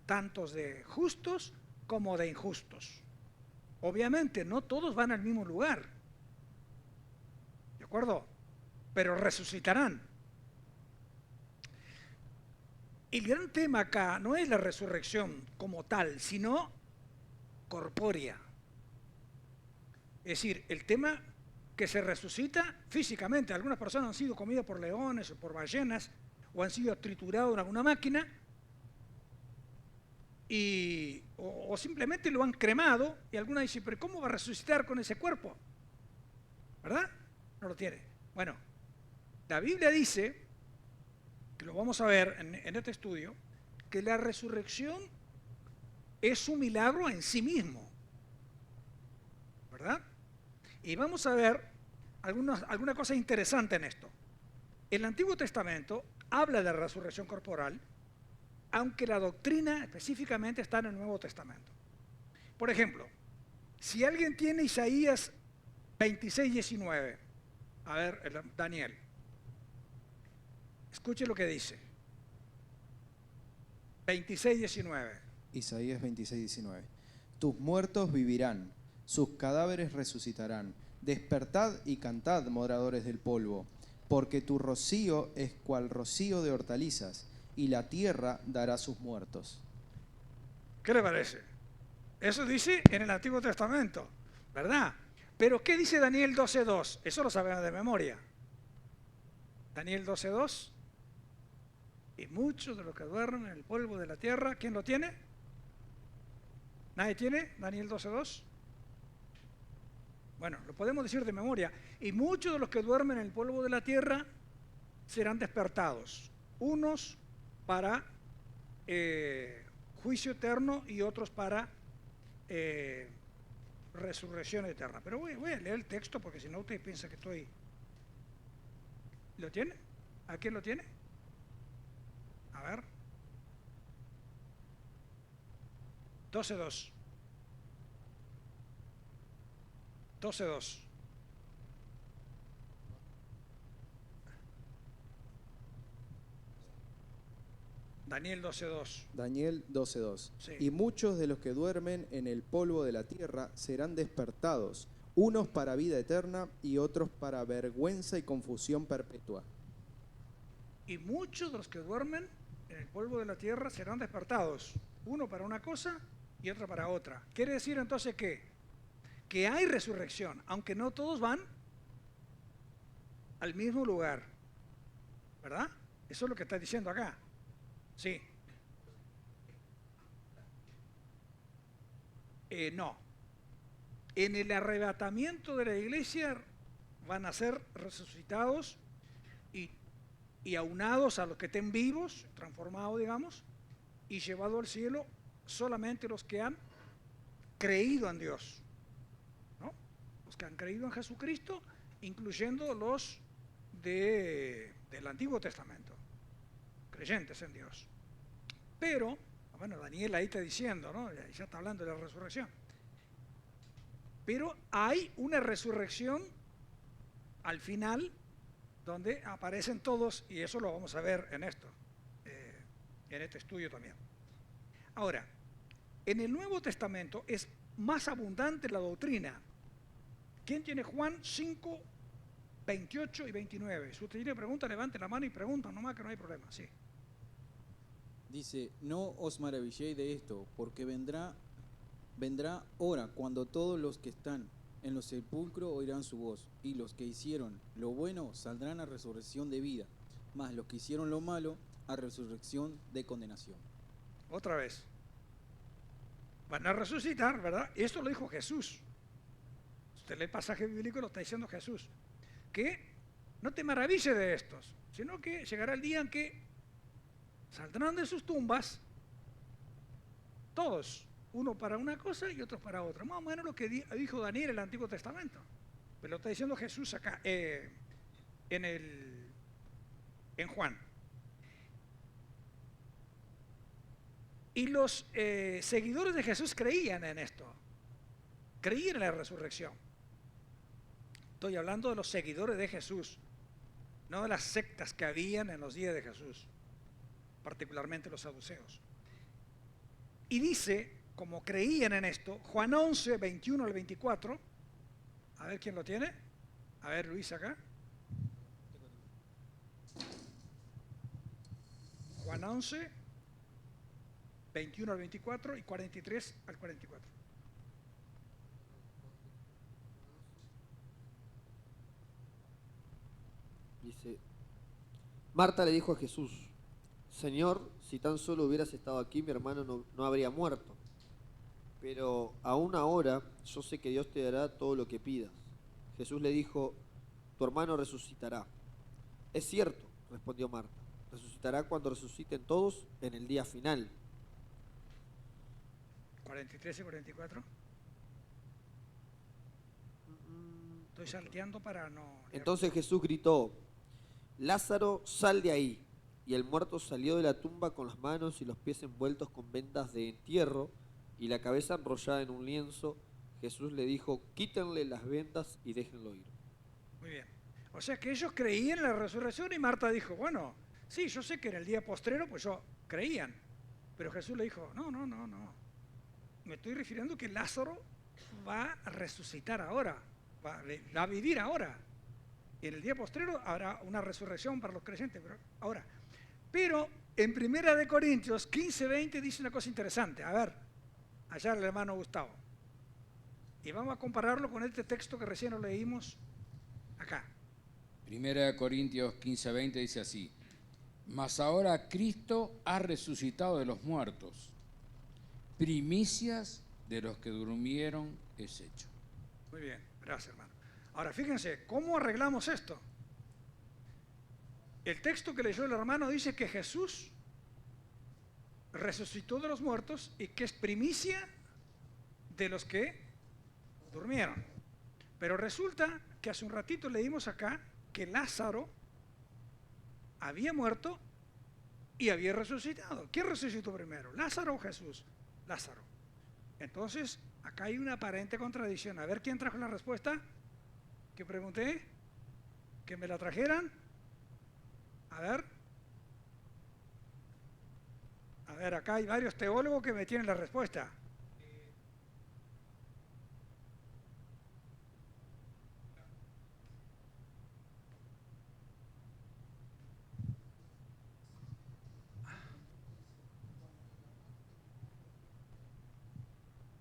tanto de justos como de injustos. Obviamente, no todos van al mismo lugar, ¿de acuerdo? Pero resucitarán. El gran tema acá no es la resurrección como tal, sino corpórea. Es decir, el tema que se resucita físicamente. Algunas personas han sido comidas por leones o por ballenas o han sido triturados en alguna máquina o simplemente lo han cremado y alguna dice, pero ¿cómo va a resucitar con ese cuerpo? ¿Verdad? No lo tiene. Bueno, la Biblia dice, que lo vamos a ver en este estudio, que la resurrección es un milagro en sí mismo, ¿verdad? Y vamos a ver alguna cosa interesante en esto. El Antiguo Testamento habla de la resurrección corporal, aunque la doctrina específicamente está en el Nuevo Testamento. Por ejemplo, si alguien tiene Isaías 26:19, a ver, Daniel, escuche lo que dice. 26:19. Isaías 26:19. Tus muertos vivirán, sus cadáveres resucitarán. Despertad y cantad, moradores del polvo, porque tu rocío es cual rocío de hortalizas, y la tierra dará sus muertos. ¿Qué le parece? Eso dice en el Antiguo Testamento, ¿verdad? Pero ¿qué dice Daniel 12:2? Eso lo sabemos de memoria. Daniel 12:2. Y muchos de los que duermen en el polvo de la tierra, ¿quién lo tiene? ¿Nadie tiene Daniel 12:2? Bueno, lo podemos decir de memoria. Y muchos de los que duermen en el polvo de la tierra serán despertados. Unos para juicio eterno y otros para resurrección eterna. Pero voy a leer el texto porque si no usted piensa que estoy... ¿Lo tiene? ¿A quién lo tiene? A ver. 12:2. 12:2. Daniel 12:2. Daniel 12:2. Sí. Y muchos de los que duermen en el polvo de la tierra serán despertados, unos para vida eterna y otros para vergüenza y confusión perpetua. Y muchos de los que duermen en el polvo de la tierra serán despertados, uno para una cosa y otro para otra. Quiere decir entonces que hay resurrección, aunque no todos van al mismo lugar, ¿verdad? Eso es lo que está diciendo acá. Sí. No. En el arrebatamiento de la iglesia van a ser resucitados y aunados a los que estén vivos, transformados, digamos, y llevados al cielo solamente los que han creído en Dios, ¿no? Los que han creído en Jesucristo, incluyendo los del Antiguo Testamento, creyentes en Dios. Pero, bueno, Daniel ahí está diciendo, ¿no? Ya está hablando de la resurrección. Pero hay una resurrección al final donde aparecen todos, y eso lo vamos a ver en esto, en este estudio también. Ahora, en el Nuevo Testamento es más abundante la doctrina. ¿Quién tiene Juan 5, 28 y 29? Si usted tiene preguntas, levante la mano y pregunta nomás, que no hay problema. Sí. Dice, no os maravilléis de esto, porque vendrá hora cuando todos los que están en los sepulcros oirán su voz, y los que hicieron lo bueno saldrán a resurrección de vida, mas los que hicieron lo malo a resurrección de condenación. Otra vez. Van a resucitar, ¿verdad? Esto lo dijo Jesús. Usted lee el pasaje bíblico, lo está diciendo Jesús. Que no te maravilles de estos, sino que llegará el día en que saldrán de sus tumbas todos, uno para una cosa y otro para otra. Más o menos lo que dijo Daniel en el Antiguo Testamento. Pero lo está diciendo Jesús acá, en Juan. Y los seguidores de Jesús creían en esto, creían en la resurrección. Estoy hablando de los seguidores de Jesús, no de las sectas que habían en los días de Jesús, particularmente los saduceos. Y dice, como creían en esto, Juan 11, 21 al 24, a ver quién lo tiene, a ver Luis acá. Juan 11, 21 al 24 y 43 al 44. Dice, Marta le dijo a Jesús, Señor, si tan solo hubieras estado aquí, mi hermano no habría muerto. Pero aún ahora yo sé que Dios te dará todo lo que pidas. Jesús le dijo, tu hermano resucitará. Es cierto, respondió Marta, resucitará cuando resuciten todos en el día final. 43 y 44. Estoy salteando para no... Entonces Jesús gritó, Lázaro, sal de ahí. Y el muerto salió de la tumba con las manos y los pies envueltos con vendas de entierro y la cabeza enrollada en un lienzo. Jesús le dijo, quítenle las vendas y déjenlo ir. Muy bien. O sea que ellos creían en la resurrección y Marta dijo, bueno, sí, yo sé que en el día postrero, pues yo creían. Pero Jesús le dijo, no. Me estoy refiriendo que Lázaro va a resucitar ahora, va a vivir ahora. Y en el día postrero habrá una resurrección para los creyentes, pero ahora. Pero en 1 Corintios 15, 20 dice una cosa interesante. A ver, allá el hermano Gustavo. Y vamos a compararlo con este texto que recién lo leímos acá. 1 Corintios 15, 20 dice así, mas ahora Cristo ha resucitado de los muertos, primicias de los que durmieron es hecho. Muy bien, gracias hermano. Ahora fíjense, ¿cómo arreglamos esto? El texto que leyó el hermano dice que Jesús resucitó de los muertos y que es primicia de los que durmieron. Pero resulta que hace un ratito leímos acá que Lázaro había muerto y había resucitado. ¿Quién resucitó primero, Lázaro o Jesús? Lázaro. Entonces, acá hay una aparente contradicción. A ver, ¿quién trajo la respuesta? ¿Que pregunté? ¿Que me la trajeran? A ver, acá hay varios teólogos que me tienen la respuesta.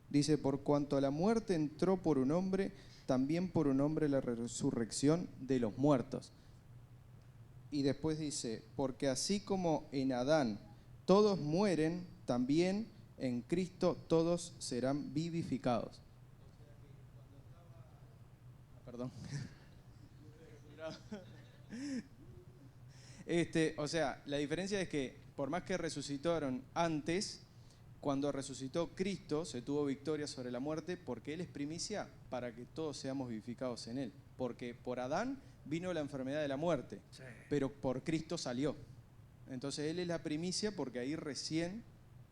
Dice, por cuanto a la muerte entró por un hombre, también por un hombre la resurrección de los muertos. Y después dice, porque así como en Adán todos mueren, también en Cristo todos serán vivificados. Perdón. O sea, la diferencia es que por más que resucitaron antes, cuando resucitó Cristo se tuvo victoria sobre la muerte porque Él es primicia para que todos seamos vivificados en Él. Porque por Adán vino la enfermedad de la muerte, sí, pero por Cristo salió. Entonces Él es la primicia porque ahí recién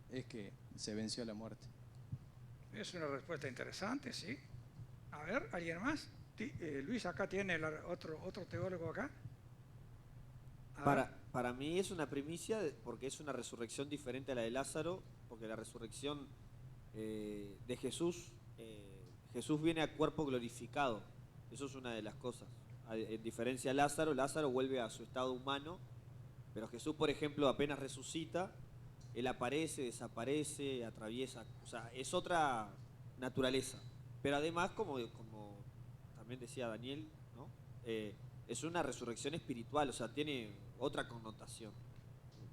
es que se venció la muerte. Es una respuesta interesante, ¿sí? A ver, ¿alguien más? Luis, acá tiene otro teólogo acá. Para mí es una primicia porque es una resurrección diferente a la de Lázaro, porque la resurrección de Jesús, Jesús viene a cuerpo glorificado. Eso es una de las cosas. En diferencia a Lázaro, Lázaro vuelve a su estado humano, pero Jesús, por ejemplo, apenas resucita, Él aparece, desaparece, atraviesa, o sea, es otra naturaleza. Pero además, como también decía Daniel, ¿no? Es una resurrección espiritual, o sea, tiene otra connotación,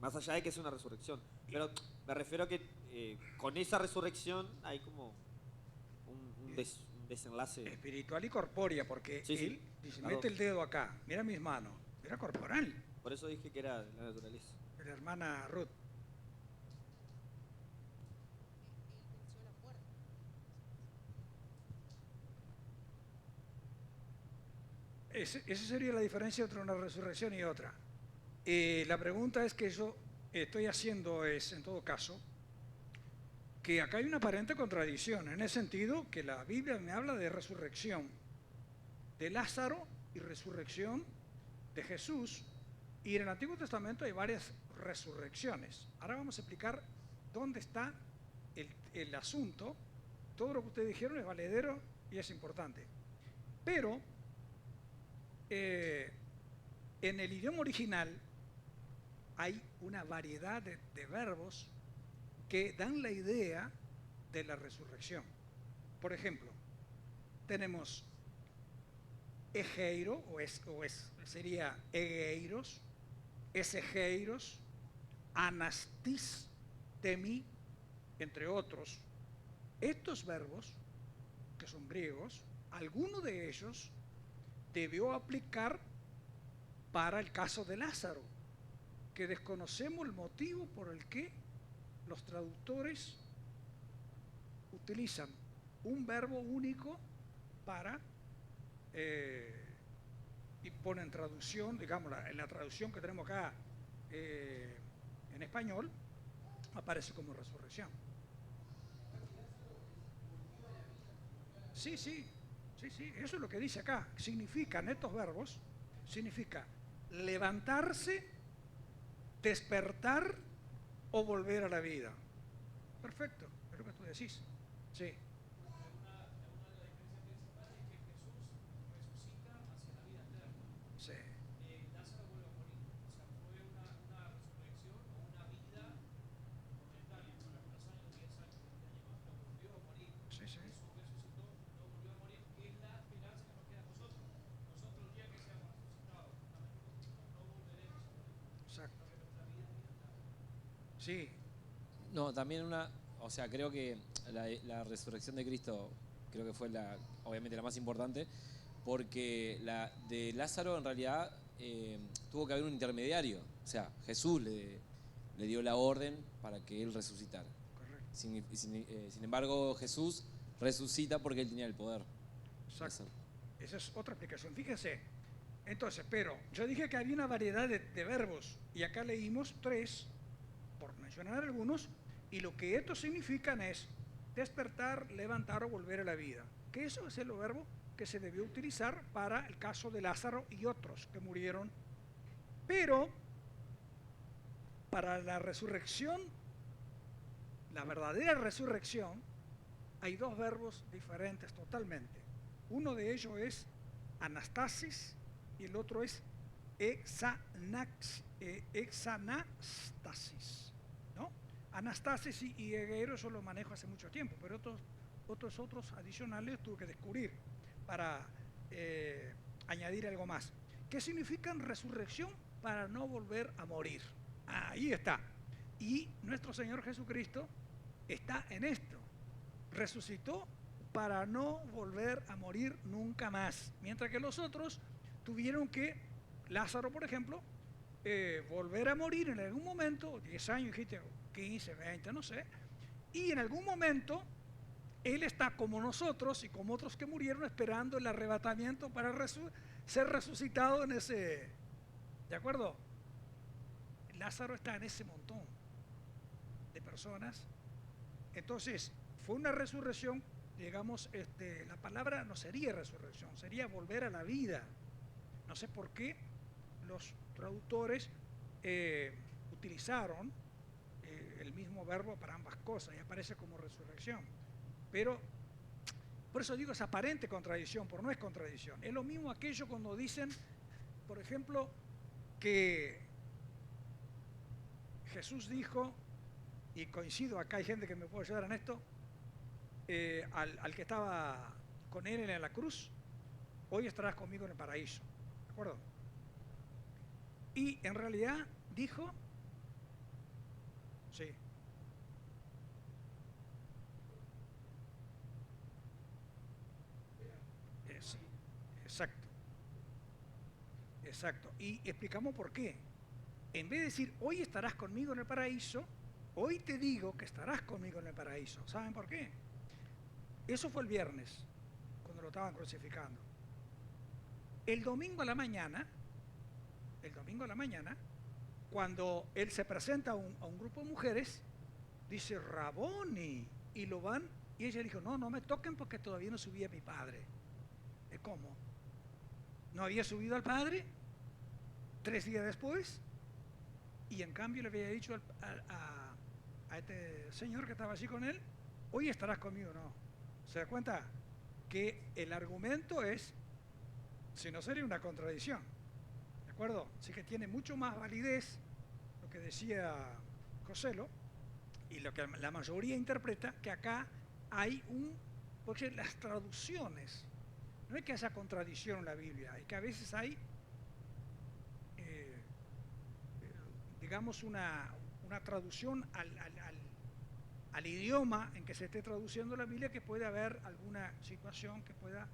más allá de que es una resurrección. Pero me refiero a que con esa resurrección hay como un desenlace espiritual y corpórea, porque sí, él dice, mete el dedo acá, mira mis manos, era corporal. Por eso dije que era la naturaleza. La hermana Ruth. Esa sería la diferencia entre una resurrección y otra. La pregunta es que yo estoy haciendo es, en todo caso, que acá hay una aparente contradicción, en el sentido que la Biblia me habla de resurrección de Lázaro y resurrección de Jesús, y en el Antiguo Testamento hay varias resurrecciones. Ahora vamos a explicar dónde está el asunto, todo lo que ustedes dijeron es valedero y es importante. Pero en el idioma original hay una variedad de verbos que dan la idea de la resurrección. Por ejemplo, tenemos egeiro, sería egeiros, esegeiros, anastistemi, entre otros. Estos verbos, que son griegos, alguno de ellos debió aplicar para el caso de Lázaro, que desconocemos el motivo por el que los traductores utilizan un verbo único para y ponen traducción, digamos, en la traducción que tenemos acá en español, aparece como resurrección. Sí, eso es lo que dice acá. Significan estos verbos, significa levantarse, despertar o volver a la vida. Perfecto, es lo que tú decís. Sí. Sí. Sí, sí. Exacto. Sí, No, también o sea, creo que la resurrección de Cristo, creo que fue obviamente la más importante, porque la de Lázaro en realidad tuvo que haber un intermediario, o sea, Jesús le dio la orden para que él resucitara. correcto. Sin embargo, Jesús resucita porque él tenía el poder. Exacto. Esa es otra explicación. Fíjense, entonces, pero yo dije que había una variedad de verbos y acá leímos 3, por mencionar algunos, y lo que estos significan es despertar, levantar o volver a la vida. Que eso es el verbo que se debió utilizar para el caso de Lázaro y otros que murieron. Pero para la resurrección, la verdadera resurrección, hay 2 verbos diferentes totalmente. Uno de ellos es anastasis y el otro es exanastasis, ¿no? Anastasis y egeiro eso lo manejo hace mucho tiempo, pero otros adicionales tuve que descubrir para añadir algo más. ¿Qué significan resurrección? Para no volver a morir. Ahí está. Y nuestro Señor Jesucristo está en esto. Resucitó para no volver a morir nunca más. Mientras que los otros tuvieron que, Lázaro por ejemplo, volver a morir en algún momento, 10 años, 15, 20, no sé, y en algún momento él está como nosotros y como otros que murieron esperando el arrebatamiento para ser resucitado en ese, ¿de acuerdo? Lázaro está en ese montón de personas. Entonces, fue una resurrección, digamos, la palabra no sería resurrección, sería volver a la vida. No sé por qué los traductores utilizaron el mismo verbo para ambas cosas y aparece como resurrección. Pero, por eso digo, es aparente contradicción, pero no es contradicción. Es lo mismo aquello cuando dicen, por ejemplo, que Jesús dijo, y coincido, acá hay gente que me puede ayudar en esto, al que estaba con él en la cruz, hoy estarás conmigo en el paraíso, ¿de acuerdo? Y en realidad dijo, sí, exacto, y explicamos por qué. En vez de decir, hoy estarás conmigo en el paraíso, hoy te digo que estarás conmigo en el paraíso. ¿Saben por qué? Eso fue el viernes, cuando lo estaban crucificando. El domingo a la mañana, cuando él se presenta a un grupo de mujeres, dice, Raboni, y lo van, y ella dijo, no me toquen porque todavía no subí a mi padre. ¿Cómo? ¿No había subido al padre 3 días después? Y en cambio le había dicho a este señor que estaba allí con él, hoy estarás conmigo, no. ¿Se da cuenta? Que el argumento es, si no sería una contradicción, ¿de acuerdo? Así que tiene mucho más validez lo que decía Joselo y lo que la mayoría interpreta, que acá hay porque las traducciones, no es que haya contradicción en la Biblia, es que a veces hay, digamos, una traducción al idioma en que se esté traduciendo la Biblia, que puede haber alguna situación que pueda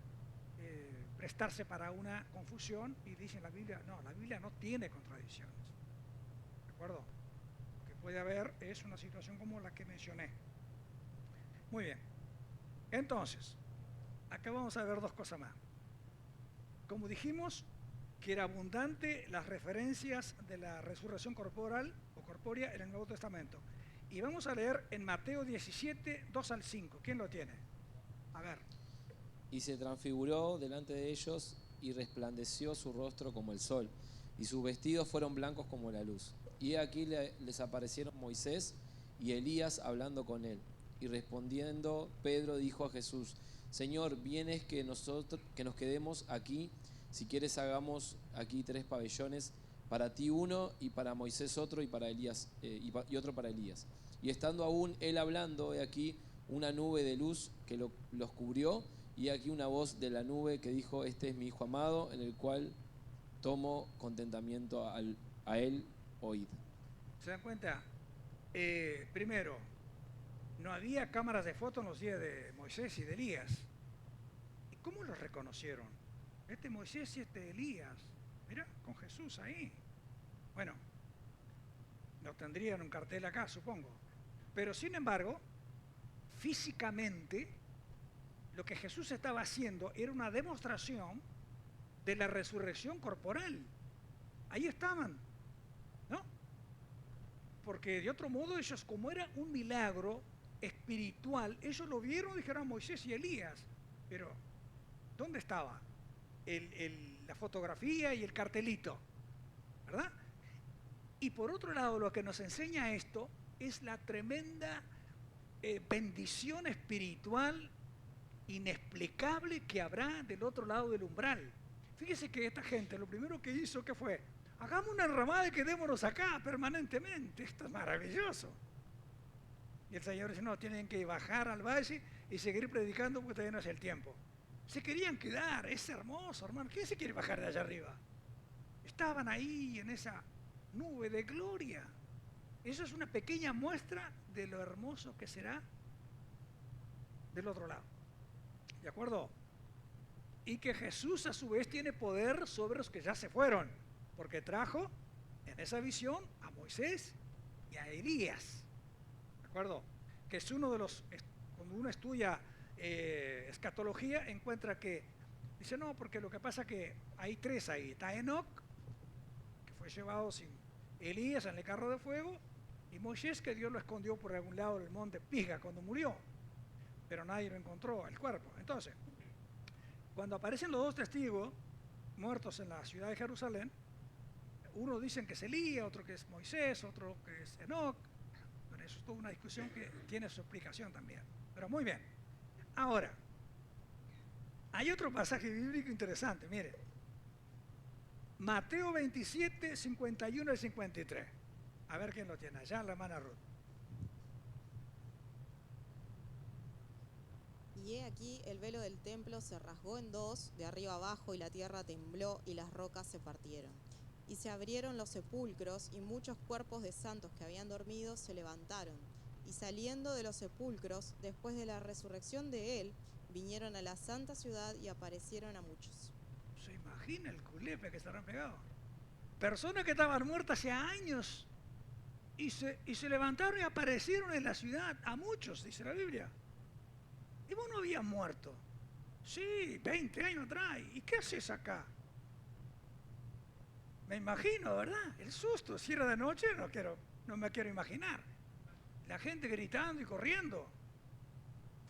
prestarse para una confusión, y dicen la Biblia no tiene contradicciones, ¿de acuerdo? Lo que puede haber es una situación como la que mencioné. Muy bien, entonces, acá vamos a ver dos cosas más. Como dijimos, que era abundante las referencias de la resurrección corporal o corpórea en el Nuevo Testamento. Y vamos a leer en Mateo 17, 2 al 5. ¿Quién lo tiene? A ver. Y se transfiguró delante de ellos y resplandeció su rostro como el sol, y sus vestidos fueron blancos como la luz. Y aquí les aparecieron Moisés y Elías hablando con él. Y respondiendo, Pedro dijo a Jesús: Señor, bien es que nos quedemos aquí. Si quieres, hagamos aquí 3 pabellones, para ti uno, y para Moisés otro, y para Elías y otro para Elías. Y estando aún él hablando, he aquí una nube de luz que los cubrió, y aquí una voz de la nube que dijo: Este es mi Hijo amado, en el cual tomo contentamiento, a él oíd. ¿Se dan cuenta? Primero, no había cámaras de fotos en los días de Moisés y de Elías. ¿Y cómo los reconocieron? Este Moisés y este Elías. Mira, con Jesús ahí. Bueno, no tendrían un cartel acá, supongo. Pero sin embargo, físicamente, lo que Jesús estaba haciendo era una demostración de la resurrección corporal. Ahí estaban, ¿no? Porque de otro modo ellos, como era un milagro espiritual, ellos lo vieron y dijeron Moisés y Elías. Pero, ¿dónde estaba la fotografía y el cartelito? ¿Verdad? Y por otro lado, lo que nos enseña esto es la tremenda bendición espiritual inexplicable que habrá del otro lado del umbral. Fíjese que esta gente lo primero que hizo, ¿qué fue? Hagamos una enramada y quedémonos acá permanentemente. Esto es maravilloso. Y el Señor dice: no, tienen que bajar al valle y seguir predicando porque todavía no es el tiempo. Se querían quedar, es hermoso, hermano. ¿Quién se quiere bajar de allá arriba? Estaban ahí en esa nube de gloria. Eso es una pequeña muestra de lo hermoso que será del otro lado. ¿De acuerdo? Y que Jesús a su vez tiene poder sobre los que ya se fueron, porque trajo en esa visión a Moisés y a Elías. ¿De acuerdo? Que es uno de los, cuando uno estudia escatología, encuentra que, dice no, porque lo que pasa es que hay 3 ahí. Está Enoc, que fue llevado sin Elías en el carro de fuego, y Moisés, que Dios lo escondió por algún lado del monte Pisga cuando murió, pero nadie lo encontró, el cuerpo. Entonces, cuando aparecen los 2 testigos muertos en la ciudad de Jerusalén, uno dicen que es Elías, otro que es Moisés, otro que es Enoc. Pero eso es toda una discusión que tiene su explicación también. Pero muy bien. Ahora, hay otro pasaje bíblico interesante, mire. Mateo 27, 51 y 53. A ver quién lo tiene allá, la hermana Ruth. Y he aquí el velo del templo se rasgó en 2, de arriba abajo, y la tierra tembló y las rocas se partieron. Y se abrieron los sepulcros, y muchos cuerpos de santos que habían dormido se levantaron. Y saliendo de los sepulcros, después de la resurrección de él, vinieron a la santa ciudad y aparecieron a muchos. ¿Se imagina el culepe que se habrán pegado? Personas que estaban muertas hace años y se levantaron y aparecieron en la ciudad a muchos, dice la Biblia. Y vos no habías muerto. Sí, 20 años atrás. ¿Y qué haces acá? Me imagino, ¿verdad? El susto. Si era de noche, no me quiero imaginar. La gente gritando y corriendo.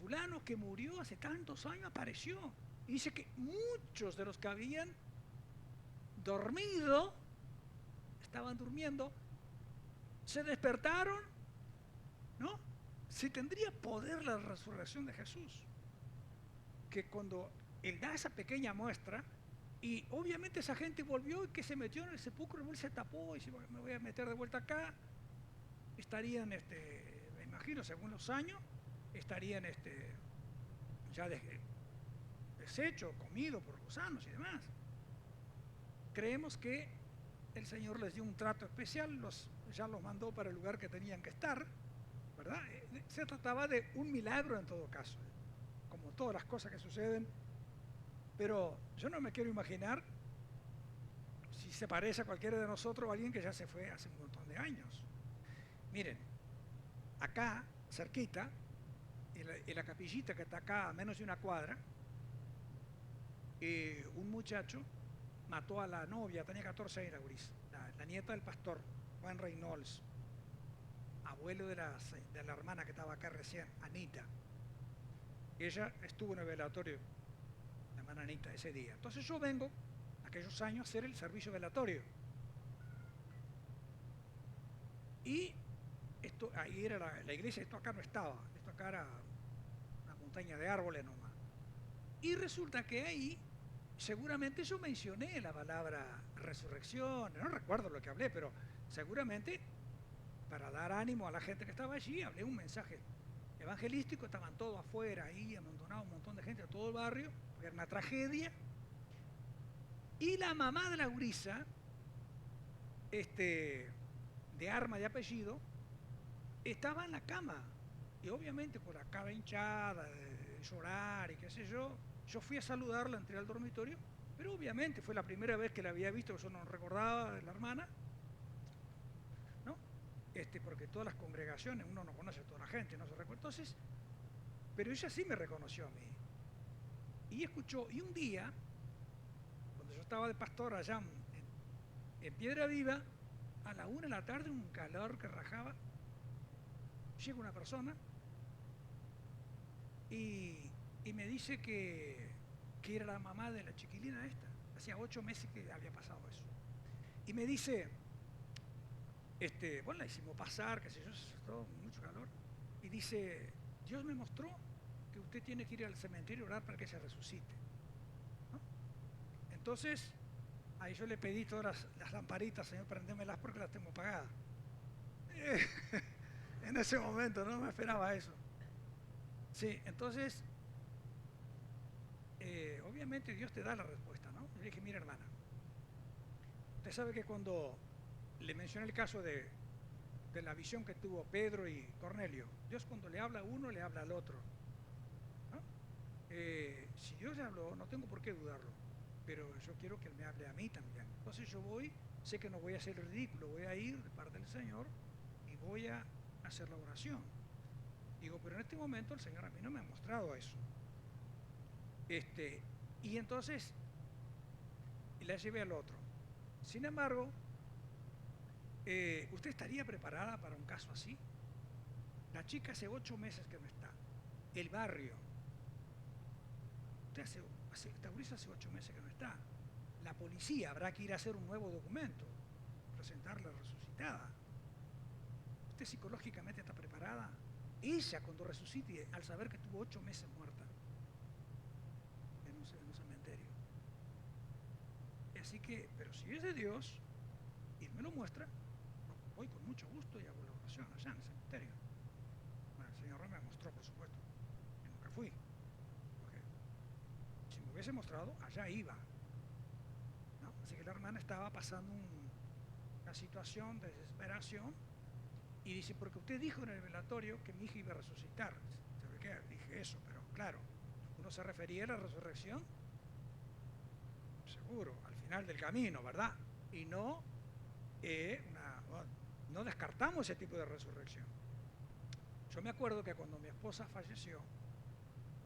Fulano que murió hace tantos años apareció. Y dice que muchos de los que habían dormido, estaban durmiendo, se despertaron, si tendría poder la resurrección de Jesús, que cuando él da esa pequeña muestra, y obviamente esa gente volvió y que se metió en el sepulcro, él se tapó y dice, me voy a meter de vuelta acá, estarían, me imagino, según los años, estarían ya deshechos, comidos por gusanos y demás. Creemos que el Señor les dio un trato especial, ya los mandó para el lugar que tenían que estar, ¿verdad? Se trataba de un milagro en todo caso, como todas las cosas que suceden, pero yo no me quiero imaginar si se parece a cualquiera de nosotros o a alguien que ya se fue hace un montón de años. Miren, acá, cerquita, en la capillita que está acá a menos de una cuadra, un muchacho mató a la novia, tenía 14 años, la nieta del pastor, Juan Reynolds, abuelo de la hermana que estaba acá recién, Anita. Ella estuvo en el velatorio, la hermana Anita, ese día. Entonces yo vengo, aquellos años, a hacer el servicio velatorio. Y ahí era la iglesia, esto acá no estaba, esto acá era una montaña de árboles nomás. Y resulta que ahí, seguramente yo mencioné la palabra resurrección, no recuerdo lo que hablé, pero seguramente para dar ánimo a la gente que estaba allí, hablé un mensaje evangelístico, estaban todos afuera ahí, amontonados un montón de gente de todo el barrio, porque era una tragedia. Y la mamá de la gurisa, de arma de apellido, estaba en la cama. Y obviamente con la cara hinchada, de llorar y qué sé yo fui a saludarla, entré al dormitorio, pero obviamente fue la primera vez que la había visto, yo no recordaba de la hermana, ¿no? Porque todas las congregaciones, uno no conoce a toda la gente, no se recuerda. Entonces, pero ella sí me reconoció a mí. Y escuchó, y un día, cuando yo estaba de pastor allá en Piedra Viva, a la 1 de la tarde, un calor que rajaba, llega una persona y me dice que era la mamá de la chiquilina esta. Hacía 8 meses que había pasado eso. Y me dice, bueno, la hicimos pasar, qué sé yo, se asustó, mucho calor. Y dice, Dios me mostró que usted tiene que ir al cementerio y orar para que se resucite, ¿no? Entonces, ahí yo le pedí todas las lamparitas, Señor, prendémelas porque las tengo pagadas. En ese momento no me esperaba eso. Sí, entonces, obviamente Dios te da la respuesta, ¿no? Yo le dije, mira hermana, usted sabe que cuando le mencioné el caso de la visión que tuvo Pedro y Cornelio, Dios cuando le habla a uno, le habla al otro, ¿no? Si Dios le habló, no tengo por qué dudarlo, pero yo quiero que Él me hable a mí también. Entonces yo voy, sé que no voy a hacer el ridículo, voy a ir de parte del Señor y voy a hacer la oración. Digo, pero en este momento el Señor a mí no me ha mostrado eso. Y entonces la llevé al otro. Sin embargo, ¿usted estaría preparada para un caso así? La chica hace 8 meses que no está. El barrio. Esta gurisa hace 8 meses que no está. La policía habrá que ir a hacer un nuevo documento, presentarla resucitada. ¿Usted psicológicamente está preparada? Ella cuando resucite, al saber que estuvo 8 meses muerta en un cementerio. Así que, pero si es de Dios y me lo muestra, voy con mucho gusto y hago la oración allá en el cementerio. Bueno, el Señor me mostró, por supuesto, que nunca fui. Porque si me hubiese mostrado, allá iba, ¿no? Así que la hermana estaba pasando una situación de desesperación. Y dice, porque usted dijo en el velatorio que mi hija iba a resucitar. ¿Sabe qué? Dije eso, pero claro, uno se refería a la resurrección, seguro, al final del camino, ¿verdad? Y no, no descartamos ese tipo de resurrección. Yo me acuerdo que cuando mi esposa falleció,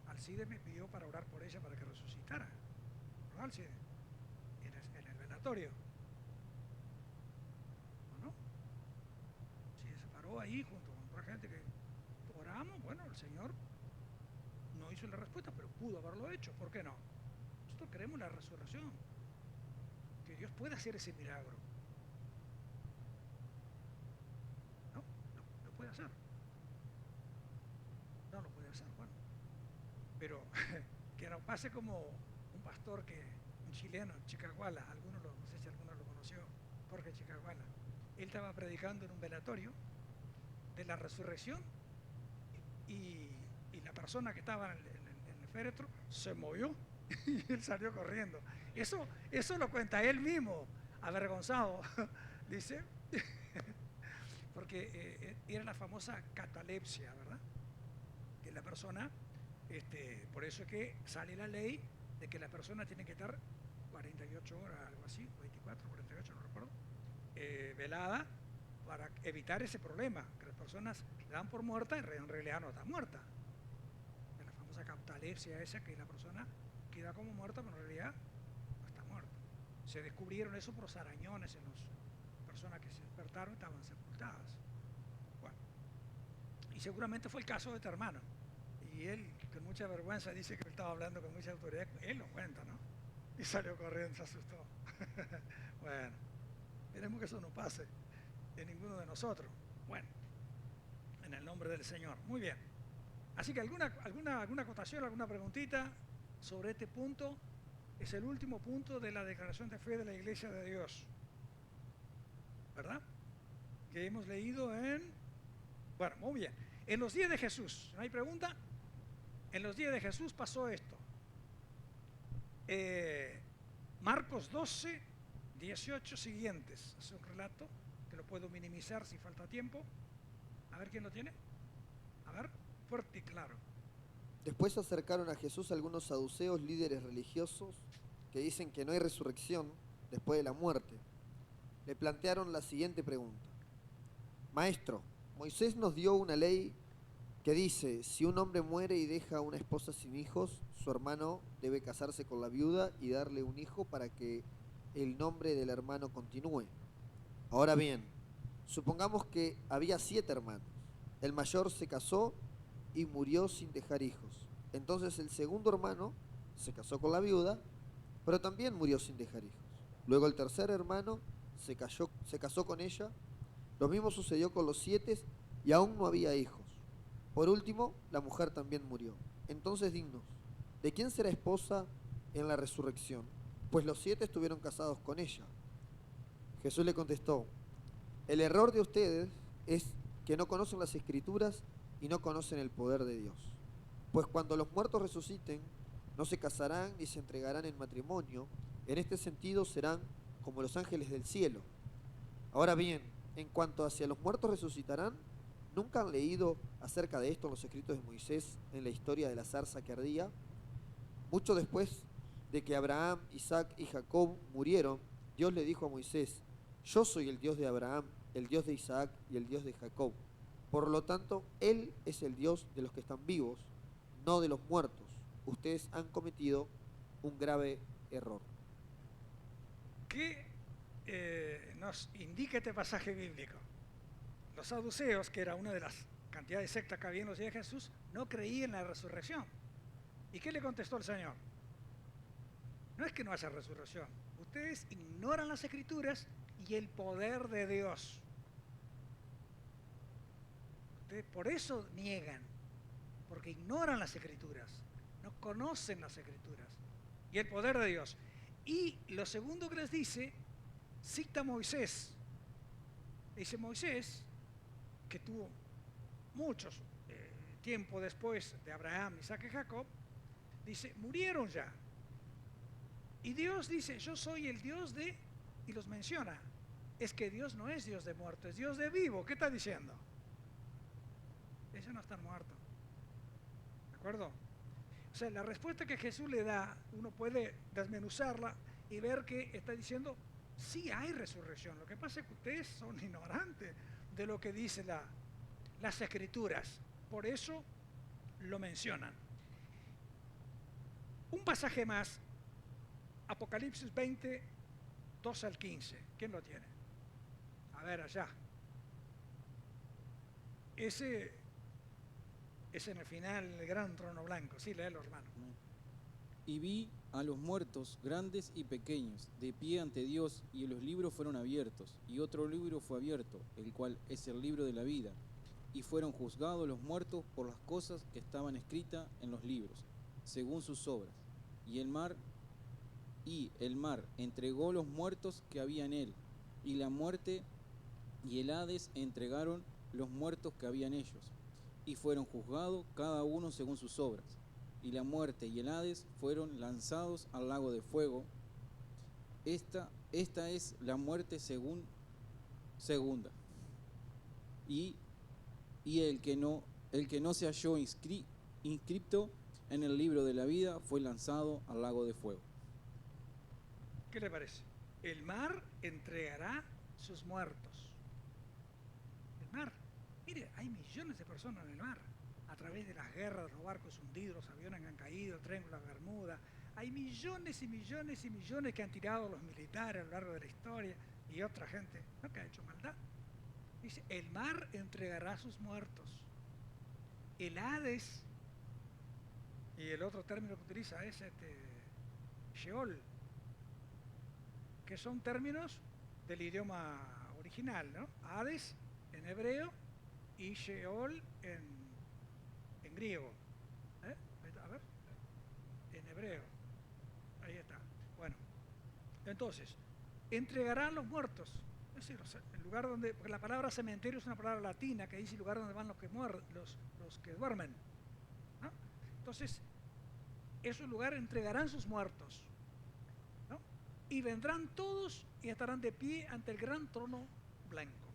Alcide me pidió para orar por ella para que resucitara. ¿No, Alcide? En el velatorio. Ahí junto con otra gente que oramos, bueno, el Señor no hizo la respuesta, pero pudo haberlo hecho, ¿por qué no? Nosotros creemos en la resurrección, que Dios puede hacer ese milagro, ¿no? Lo puede hacer. no lo puede hacer. Bueno, pero que no pase como un pastor un chileno, Chicaguala, no sé si alguno lo conoció, Jorge Chicaguala. Él estaba predicando en un velatorio de la resurrección y la persona que estaba en el féretro se movió y él salió corriendo. Eso lo cuenta él mismo, avergonzado, dice, porque era la famosa catalepsia, ¿verdad? Que la persona, por eso es que sale la ley de que la persona tiene que estar 48 horas, algo así, 24, 48, no recuerdo, velada, para evitar ese problema, que las personas le dan por muerta y en realidad no está muerta. Es la famosa catalepsia esa, que la persona queda como muerta, pero en realidad no está muerta. Se descubrieron eso por los arañones en las personas que se despertaron y estaban sepultadas. Bueno, y seguramente fue el caso de este hermano. Y él, con mucha vergüenza, dice que él estaba hablando con mucha autoridad. Él lo cuenta, ¿no? Y salió corriendo, se asustó. Bueno, esperemos que eso no pase de ninguno de nosotros. Bueno, en el nombre del Señor. Muy bien. Así que alguna acotación, alguna preguntita sobre este punto. Es el último punto de la declaración de fe de la Iglesia de Dios, ¿verdad? Que hemos leído bueno, muy bien. En los días de Jesús, ¿no hay pregunta? En los días de Jesús pasó esto. Marcos 12, 18 siguientes. Es un relato que lo puedo minimizar si falta tiempo. A ver quién lo tiene. A ver, fuerte y claro. Después se acercaron a Jesús algunos saduceos, líderes religiosos, que dicen que no hay resurrección después de la muerte. Le plantearon la siguiente pregunta. Maestro, Moisés nos dio una ley que dice, si un hombre muere y deja a una esposa sin hijos, su hermano debe casarse con la viuda y darle un hijo para que el nombre del hermano continúe. Ahora bien, supongamos que había 7 hermanos. El mayor se casó y murió sin dejar hijos. Entonces el segundo hermano se casó con la viuda, pero también murió sin dejar hijos. Luego el tercer hermano se casó con ella. Lo mismo sucedió con los 7 y aún no había hijos. Por último, la mujer también murió. Entonces dinos, ¿de quién será esposa en la resurrección? Pues los 7 estuvieron casados con ella. Jesús le contestó, el error de ustedes es que no conocen las Escrituras y no conocen el poder de Dios. Pues cuando los muertos resuciten, no se casarán ni se entregarán en matrimonio. En este sentido serán como los ángeles del cielo. Ahora bien, en cuanto hacia los muertos resucitarán, ¿nunca han leído acerca de esto en los escritos de Moisés en la historia de la zarza que ardía? Mucho después de que Abraham, Isaac y Jacob murieron, Dios le dijo a Moisés, yo soy el Dios de Abraham, el Dios de Isaac y el Dios de Jacob. Por lo tanto, Él es el Dios de los que están vivos, no de los muertos. Ustedes han cometido un grave error. ¿Qué nos indica este pasaje bíblico? Los saduceos, que era una de las cantidades de sectas que había en los días de Jesús, no creían en la resurrección. ¿Y qué le contestó el Señor? No es que no haya resurrección. Ustedes ignoran las Escrituras y el poder de Dios. Ustedes por eso niegan, porque ignoran las Escrituras, no conocen las Escrituras y el poder de Dios. Y lo segundo que les dice, cita a Moisés. Dice Moisés, que tuvo muchos tiempo después de Abraham, Isaac y Jacob, dice, murieron ya. Y Dios dice, yo soy el Dios de, y los menciona. Es que Dios no es Dios de muerto, es Dios de vivo. ¿Qué está diciendo? Ellos no están muertos. ¿De acuerdo? O sea, la respuesta que Jesús le da, uno puede desmenuzarla y ver que está diciendo, sí hay resurrección. Lo que pasa es que ustedes son ignorantes de lo que dicen las Escrituras. Por eso lo mencionan. Un pasaje más, Apocalipsis 20, 12 al 15. ¿Quién lo tiene? A ver, allá. Ese es en el final el gran trono blanco. Sí, léelo, hermano. Y vi a los muertos, grandes y pequeños, de pie ante Dios, y los libros fueron abiertos, y otro libro fue abierto, el cual es el libro de la vida. y fueron juzgados los muertos por las cosas que estaban escritas en los libros, según sus obras. Y el mar entregó los muertos que había en él, y la muerte y el Hades entregaron los muertos que había en ellos, y fueron juzgados cada uno según sus obras. Y la muerte y el Hades fueron lanzados al lago de fuego. Esta es la muerte segunda. Y el que no se halló inscripto en el libro de la vida fue lanzado al lago de fuego. ¿Qué le parece? El mar entregará sus muertos. El mar. Mire, hay millones de personas en el mar. A través de las guerras, los barcos hundidos, los aviones que han caído, el Triángulo de las Bermudas. Hay millones y millones y millones que han tirado los militares a lo largo de la historia y otra gente, ¿no?, que ha hecho maldad. Dice, el mar entregará sus muertos. El Hades, y el otro término que utiliza es Sheol, que son términos del idioma original, ¿no? Hades en hebreo y Sheol en griego. A ver, en hebreo. Ahí está. Bueno, entonces, entregarán los muertos. Es decir, el lugar donde, porque la palabra cementerio es una palabra latina que dice el lugar donde van los que duermen, ¿no? Entonces, esos lugares entregarán sus muertos, ¿no? Y vendrán todos y estarán de pie ante el gran trono blanco.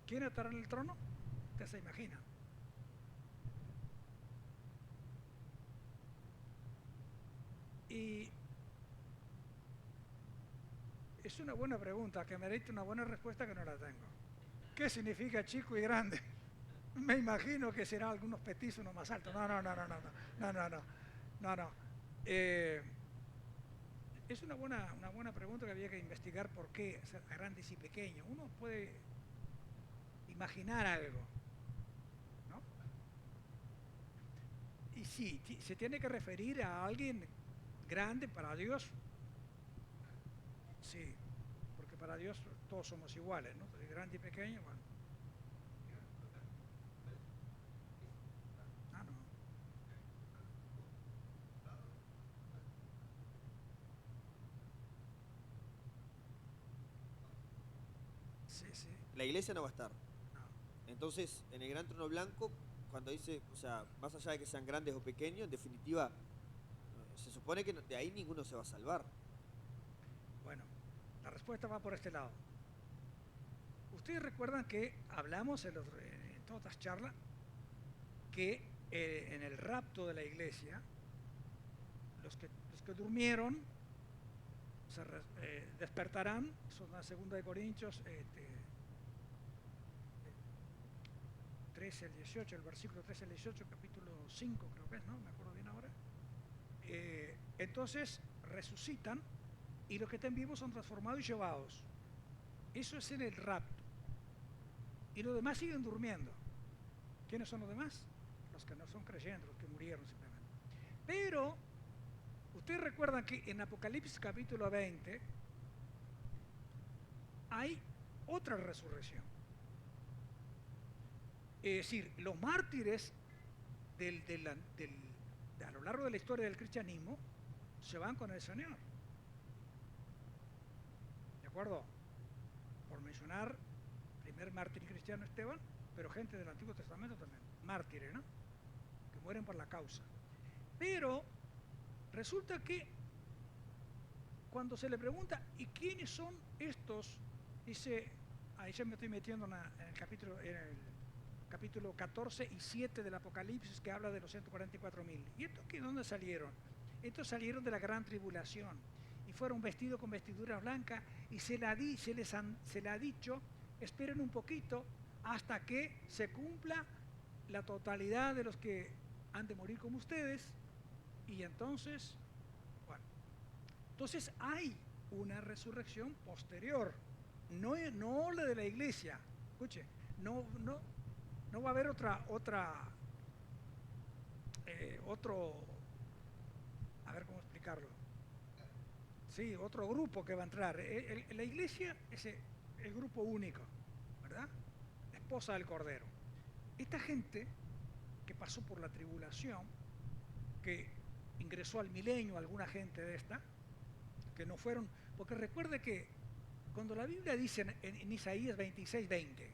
¿Quién estará en el trono? Usted se imagina. Y es una buena pregunta que merece una buena respuesta que no la tengo. ¿Qué significa chico y grande? Me imagino que será algunos petizos, unos más altos. No. Es una buena pregunta que había que investigar por qué grandes y pequeños. Uno puede imaginar algo, ¿no? Y sí, se tiene que referir a alguien grande para Dios. Sí, porque para Dios todos somos iguales, ¿no? Grande y pequeño, bueno. No. Sí. La iglesia no va a estar. No. Entonces, en el gran trono blanco, cuando dice, o sea, más allá de que sean grandes o pequeños, en definitiva, se supone que de ahí ninguno se va a salvar. Bueno, la respuesta va por este lado. Ustedes recuerdan que hablamos en todas las charlas que en el rapto de la iglesia, los que durmieron despertarán, son la 2 de Corintios 13 al 18, el versículo 13 al 18, capítulo 5 creo que es, ¿no? Me acuerdo bien ahora. Entonces resucitan y los que estén vivos son transformados y llevados. Eso es en el rapto. Y los demás siguen durmiendo. ¿Quiénes son los demás? Los que no son creyentes, los que murieron simplemente. Pero, ustedes recuerdan que en Apocalipsis capítulo 20 hay otra resurrección. Es decir, los mártires a lo largo de la historia del cristianismo se van con el Señor. ¿De acuerdo? Por mencionar, primer mártir cristiano Esteban, pero gente del Antiguo Testamento también, mártires, ¿no? Que mueren por la causa. Pero resulta que cuando se le pregunta, ¿y quiénes son estos? Dice, ahí ya me estoy metiendo en el capítulo 14 y 7 del Apocalipsis, que habla de los 144.000. ¿Y estos de dónde salieron? Estos salieron de la gran tribulación y fueron vestidos con vestiduras blancas y se le ha dicho, esperen un poquito hasta que se cumpla la totalidad de los que han de morir como ustedes. Y entonces, bueno, entonces hay una resurrección posterior, no la de la iglesia. Escuche, no va a haber a ver cómo explicarlo. Sí, otro grupo que va a entrar. La iglesia es el grupo único, ¿verdad? La esposa del Cordero. esta gente que pasó por la tribulación, que ingresó al milenio, alguna gente de esta, que no fueron, porque recuerde que cuando la Biblia dice en Isaías 26:20,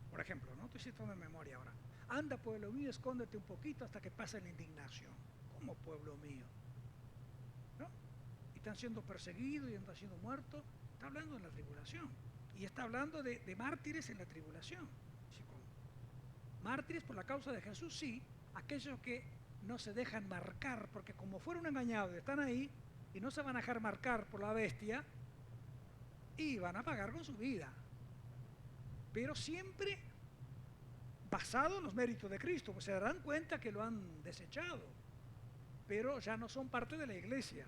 por ejemplo, no estoy citando en memoria ahora, anda pueblo mío, escóndete un poquito hasta que pase la indignación. ¿Cómo pueblo mío? ¿No? Y están siendo perseguidos y están siendo muertos. Está hablando de la tribulación. Y está hablando de mártires en la tribulación. ¿Sí? Mártires por la causa de Jesús, sí. Aquellos que no se dejan marcar, porque como fueron engañados y están ahí, y no se van a dejar marcar por la bestia, y van a pagar con su vida. Pero siempre basado en los méritos de Cristo, pues se darán cuenta que lo han desechado, pero ya no son parte de la iglesia.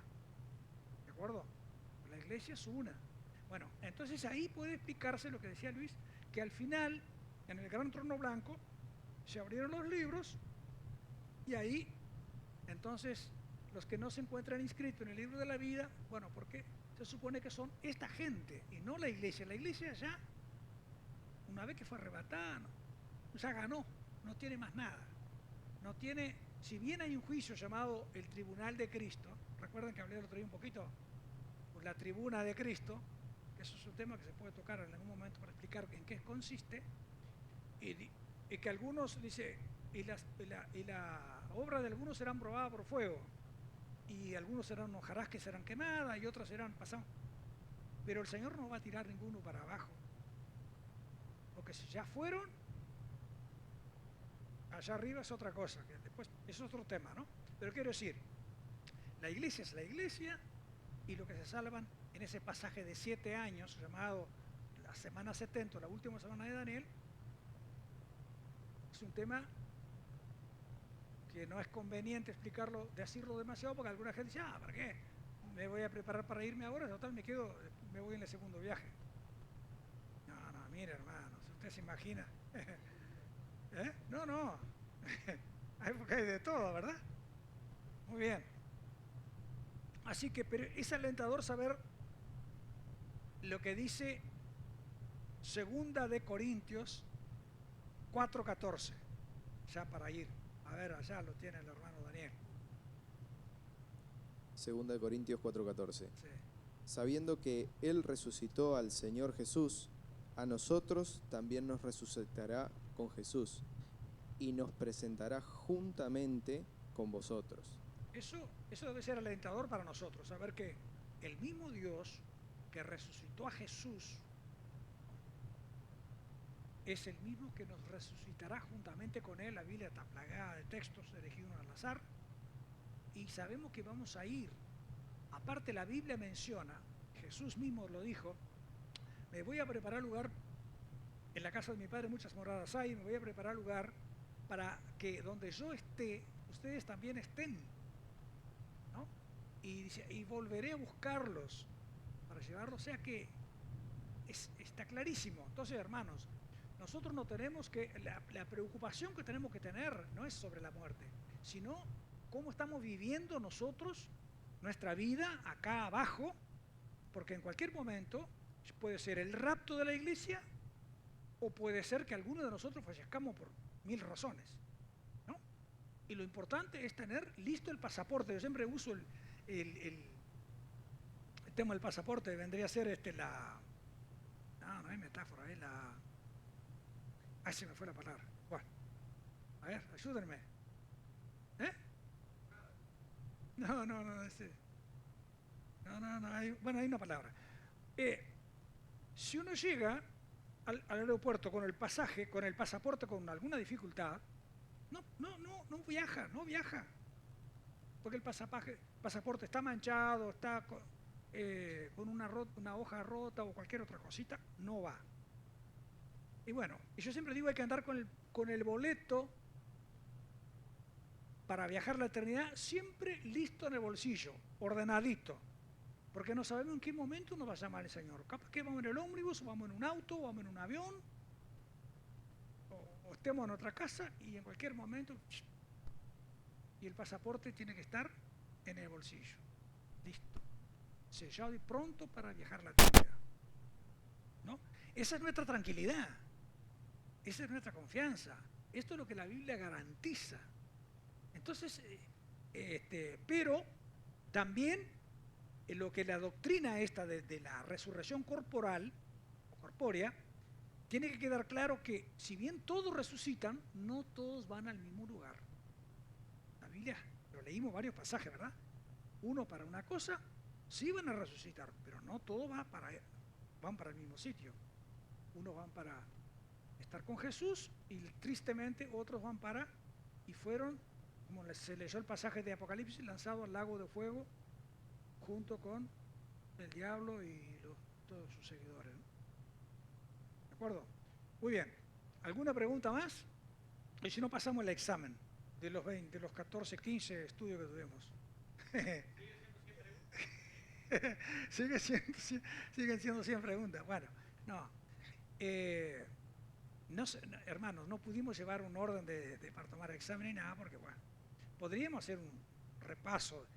¿De acuerdo? La iglesia es una. Bueno, entonces ahí puede explicarse lo que decía Luis, que al final, en el gran trono blanco, se abrieron los libros y ahí, entonces, los que no se encuentran inscritos en el libro de la vida, bueno, porque se supone que son esta gente y no la iglesia. La iglesia ya, una vez que fue arrebatada, ya ganó, no tiene más nada. No tiene, si bien hay un juicio llamado el Tribunal de Cristo, recuerden que hablé el otro día un poquito, pues la tribuna de Cristo, que eso es un tema que se puede tocar en algún momento para explicar en qué consiste, y que algunos, dice, y la obra de algunos serán probadas por fuego, y algunos serán hojarascas que serán quemadas, y otras serán pasadas. Pero el Señor no va a tirar ninguno para abajo, porque si ya fueron, allá arriba es otra cosa, que después es otro tema, ¿no? Pero quiero decir, la iglesia es la iglesia, y lo que se salvan en ese pasaje de 7 años, llamado la semana 70, la última semana de Daniel, es un tema que no es conveniente explicarlo, decirlo demasiado, porque alguna gente dice, ¿para qué? Me voy a preparar para irme ahora, total, me voy en el segundo viaje. No, mire hermano, si usted se imagina. ¿Eh? No. Porque hay de todo, ¿verdad? Muy bien. Así que pero es alentador saber lo que dice 2 de Corintios 4:14, ya para ir. A ver, allá lo tiene el hermano Daniel. 2 de Corintios 4:14. Sí. Sabiendo que Él resucitó al Señor Jesús, a nosotros también nos resucitará con Jesús y nos presentará juntamente con vosotros. Eso debe ser alentador para nosotros, saber que el mismo Dios que resucitó a Jesús es el mismo que nos resucitará juntamente con Él. La Biblia está plagada de textos elegidos al azar y sabemos que vamos a ir. Aparte, la Biblia menciona, Jesús mismo lo dijo, me voy a preparar lugar, en la casa de mi Padre muchas moradas hay, me voy a preparar lugar para que donde yo esté, ustedes también estén, ¿no? Y dice, y volveré a buscarlos para llevarlos, o sea que está clarísimo. Entonces, hermanos, nosotros no tenemos que, la preocupación que tenemos que tener no es sobre la muerte, sino cómo estamos viviendo nosotros nuestra vida acá abajo, porque en cualquier momento puede ser el rapto de la iglesia o puede ser que alguno de nosotros fallezcamos por 1000 razones, ¿no? Y lo importante es tener listo el pasaporte. Yo siempre uso el tema del pasaporte, vendría a ser no hay metáfora, se me fue la palabra. Bueno, a ver, ayúdenme. No, hay una palabra. Si uno llega al aeropuerto con el pasaje, con el pasaporte con alguna dificultad, no viaja. Porque el pasaporte está manchado, está con una hoja rota o cualquier otra cosita, no va. Y bueno, yo siempre digo hay que andar con el boleto para viajar la eternidad siempre listo en el bolsillo, ordenadito, porque no sabemos en qué momento nos va a llamar el Señor. Capaz que vamos en el ómnibus, o vamos en un auto, o vamos en un avión, o estemos en otra casa y en cualquier momento, y el pasaporte tiene que estar en el bolsillo, listo, sellado y pronto para viajar la eternidad, ¿no? Esa es nuestra tranquilidad, esa es nuestra confianza. Esto es lo que la Biblia garantiza. Entonces, pero también lo que la doctrina esta de la resurrección corporal o corpórea, tiene que quedar claro que si bien todos resucitan, no todos van al mismo lugar. La Biblia, lo leímos varios pasajes, ¿verdad? Uno para una cosa, sí van a resucitar, pero no todos van para el mismo sitio. Unos van para estar con Jesús y tristemente otros van y fueron, como se leyó el pasaje de Apocalipsis, lanzados al lago de fuego junto con el diablo y todos sus seguidores, ¿no? ¿De acuerdo? Muy bien. ¿Alguna pregunta más? Y si no, pasamos al examen de los 14, 15 estudios que tuvimos. Siguen siendo 100 preguntas. Bueno, no. No sé, hermanos, no pudimos llevar un orden para tomar examen ni nada, porque bueno, podríamos hacer un repaso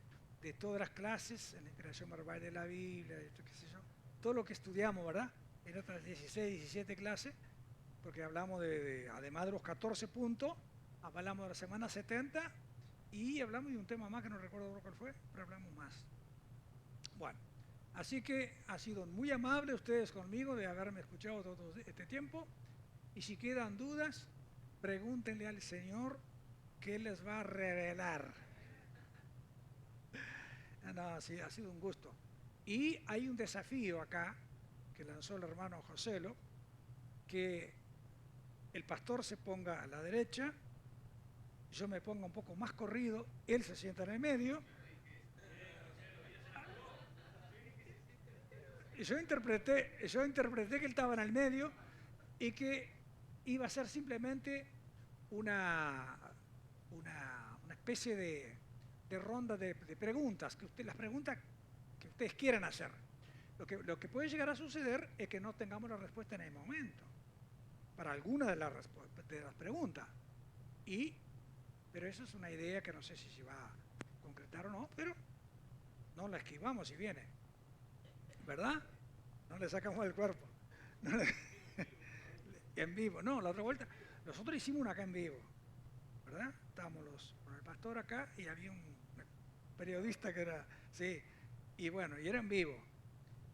de todas las clases en la inspiración verbal de la Biblia, qué sé yo, todo lo que estudiamos, ¿verdad? En otras 16, 17 clases, porque hablamos además de los 14 puntos, hablamos de la semana 70 y hablamos de un tema más que no recuerdo cuál fue, pero hablamos más. Bueno, así que ha sido muy amable ustedes conmigo de haberme escuchado todo este tiempo, y si quedan dudas, pregúntenle al Señor que les va a revelar. No, sí, ha sido un gusto. Y hay un desafío acá que lanzó el hermano Joselo, que el pastor se ponga a la derecha, yo me ponga un poco más corrido, él se sienta en el medio. Yo interpreté que él estaba en el medio y que iba a ser simplemente una especie de ronda de preguntas, las preguntas que ustedes quieran hacer. Lo que puede llegar a suceder es que no tengamos la respuesta en el momento, para alguna de las preguntas. Pero esa es una idea que no sé si se va a concretar o no, pero no la esquivamos si viene. ¿Verdad? No le sacamos del cuerpo. En vivo. No, la otra vuelta, nosotros hicimos una acá en vivo, ¿verdad? Estábamos con el pastor acá y había un periodista que era, sí, y bueno, y era en vivo.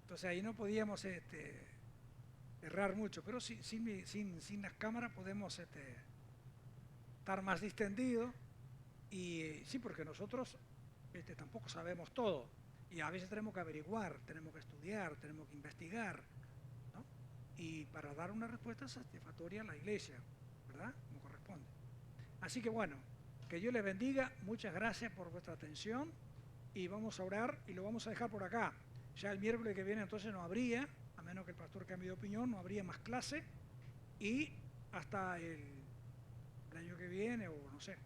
Entonces ahí no podíamos errar mucho, pero sin las cámaras podemos estar más distendidos. Y sí, porque nosotros tampoco sabemos todo. Y a veces tenemos que averiguar, tenemos que estudiar, tenemos que investigar, ¿no? Y para dar una respuesta satisfactoria a la iglesia, ¿verdad? Como corresponde. Así que bueno, que Dios les bendiga, muchas gracias por vuestra atención y vamos a orar y lo vamos a dejar por acá. Ya el miércoles que viene entonces no habría, a menos que el pastor cambie de opinión, no habría más clase y hasta el año que viene o no sé.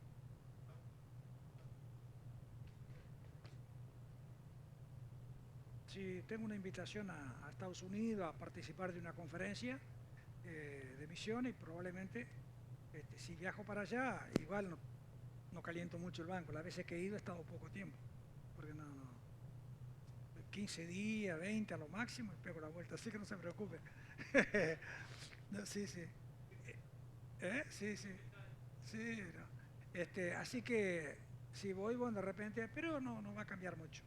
Si tengo una invitación a Estados Unidos a participar de una conferencia de misión y probablemente si viajo para allá, igual no caliento mucho el banco. Las veces que he ido he estado poco tiempo, porque no 15 días, 20 a lo máximo y pego la vuelta, así que no se preocupe. No, sí. Sí, no. Así que si voy, bueno, de repente, pero no va a cambiar mucho.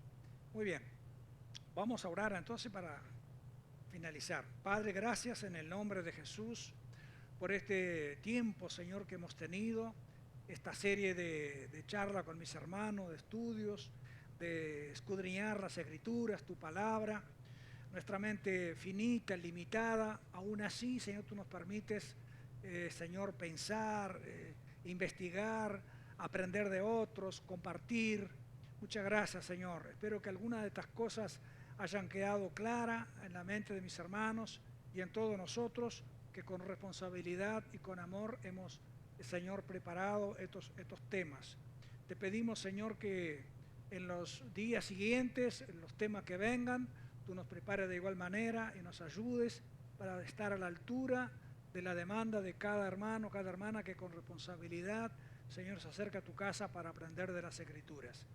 Muy bien. Vamos a orar entonces para finalizar. Padre, gracias en el nombre de Jesús por este tiempo, Señor, que hemos tenido, esta serie de charla con mis hermanos, de estudios, de escudriñar las Escrituras, tu palabra, nuestra mente finita, limitada, aún así, Señor, tú nos permites, Señor, pensar, investigar, aprender de otros, compartir. Muchas gracias, Señor. Espero que algunas de estas cosas hayan quedado claras en la mente de mis hermanos y en todos nosotros, que con responsabilidad y con amor hemos, Señor, preparado estos temas. Te pedimos, Señor, que en los días siguientes, en los temas que vengan, tú nos prepares de igual manera y nos ayudes para estar a la altura de la demanda de cada hermano, cada hermana que con responsabilidad, Señor, se acerca a tu casa para aprender de las Escrituras.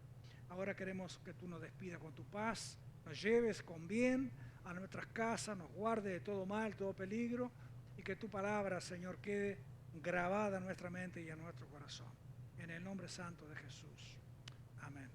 Ahora queremos que tú nos despidas con tu paz, nos lleves con bien a nuestras casas, nos guarde de todo mal, todo peligro, y que tu palabra, Señor, quede grabada en nuestra mente y en nuestro corazón. En el nombre santo de Jesús. Amén.